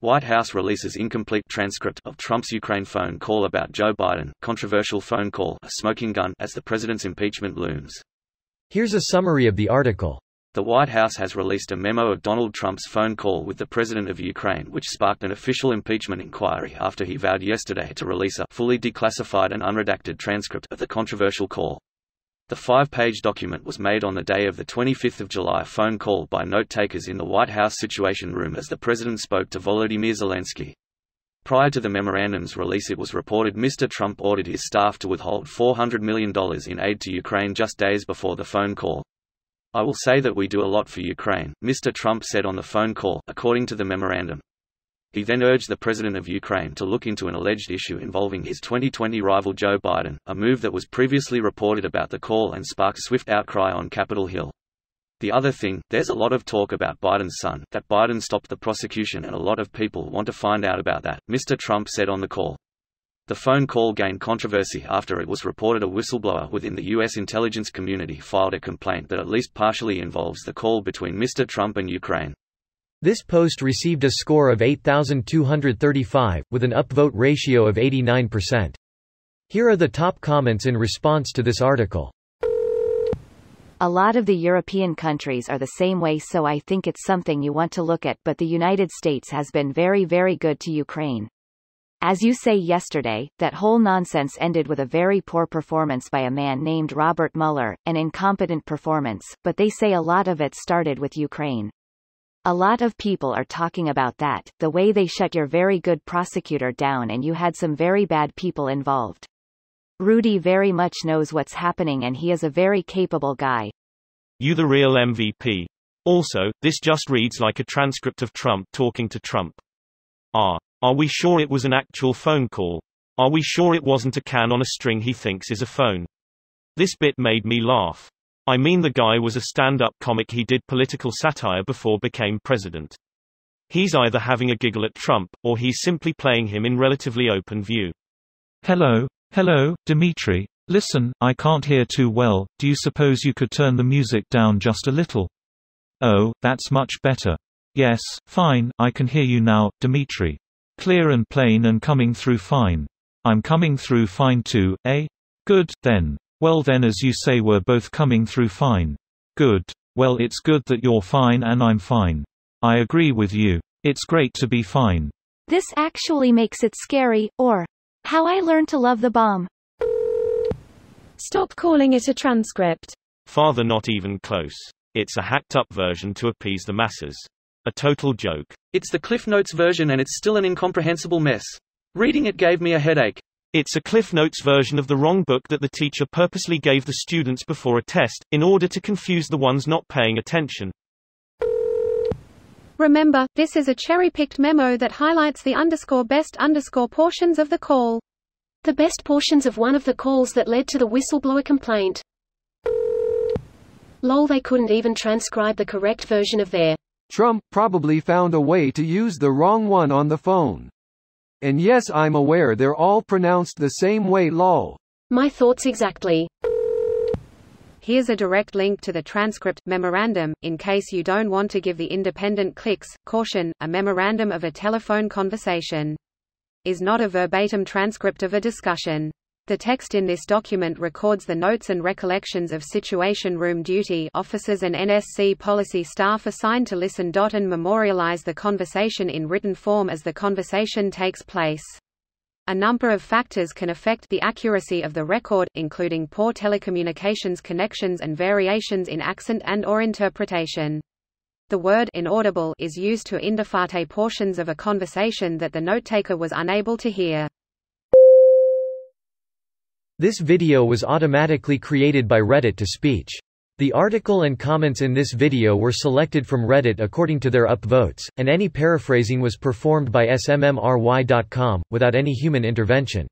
White House releases incomplete transcript of Trump's Ukraine phone call about Joe Biden, controversial phone call, a smoking gun, as the president's impeachment looms. Here's a summary of the article. The White House has released a memo of Donald Trump's phone call with the president of Ukraine, which sparked an official impeachment inquiry after he vowed yesterday to release a fully declassified and unredacted transcript of the controversial call. The 5-page document was made on the day of the 25th of July phone call by note-takers in the White House Situation Room as the president spoke to Volodymyr Zelensky. Prior to the memorandum's release, it was reported Mr. Trump ordered his staff to withhold $400 million in aid to Ukraine just days before the phone call. "I will say that we do a lot for Ukraine," Mr. Trump said on the phone call, according to the memorandum. He then urged the president of Ukraine to look into an alleged issue involving his 2020 rival Joe Biden, a move that was previously reported about the call and sparked swift outcry on Capitol Hill. "The other thing, there's a lot of talk about Biden's son, that Biden stopped the prosecution, and a lot of people want to find out about that," Mr. Trump said on the call. The phone call gained controversy after it was reported a whistleblower within the U.S. intelligence community filed a complaint that at least partially involves the call between Mr. Trump and Ukraine. This post received a score of 8,235, with an upvote ratio of 89%. Here are the top comments in response to this article. A lot of the European countries are the same way, so I think it's something you want to look at, but the United States has been very, very good to Ukraine. As you say yesterday, that whole nonsense ended with a very poor performance by a man named Robert Mueller, an incompetent performance, but they say a lot of it started with Ukraine. A lot of people are talking about that, the way they shut your very good prosecutor down and you had some very bad people involved. Rudy very much knows what's happening and he is a very capable guy. You the real MVP. Also, this just reads like a transcript of Trump talking to Trump. Are we sure it was an actual phone call? Are we sure it wasn't a can on a string he thinks is a phone? This bit made me laugh. I mean, the guy was a stand-up comic. He did political satire before became president. He's either having a giggle at Trump, or he's simply playing him in relatively open view. Hello, Dmitry. Listen, I can't hear too well, do you suppose you could turn the music down just a little? Oh, that's much better. Yes, fine, I can hear you now, Dmitry. Clear and plain and coming through fine. I'm coming through fine too, eh? Good, then. Well then, as you say, we're both coming through fine. Good. Well, it's good that you're fine and I'm fine. I agree with you. It's great to be fine. This actually makes it scary, or how I learned to love the bomb. Stop calling it a transcript. Father, not even close. It's a hacked-up version to appease the masses. A total joke. It's the Cliff Notes version and it's still an incomprehensible mess. Reading it gave me a headache. It's a Cliff Notes version of the wrong book that the teacher purposely gave the students before a test, in order to confuse the ones not paying attention. Remember, this is a cherry-picked memo that highlights the best portions of the call. The best portions of one of the calls that led to the whistleblower complaint. Lol, they couldn't even transcribe the correct version of their. Trump probably found a way to use the wrong one on the phone. And yes, I'm aware they're all pronounced the same way, lol. My thoughts exactly. Here's a direct link to the transcript memorandum, in case you don't want to give the independent clicks. Caution, a memorandum of a telephone conversation is not a verbatim transcript of a discussion. The text in this document records the notes and recollections of Situation Room duty officers and NSC policy staff assigned to listen and memorialize the conversation in written form as the conversation takes place. A number of factors can affect the accuracy of the record, including poor telecommunications connections and variations in accent and/or interpretation. The word inaudible is used to indicate portions of a conversation that the note-taker was unable to hear. This video was automatically created by Reddit to speech. The article and comments in this video were selected from Reddit according to their upvotes, and any paraphrasing was performed by smmry.com, without any human intervention.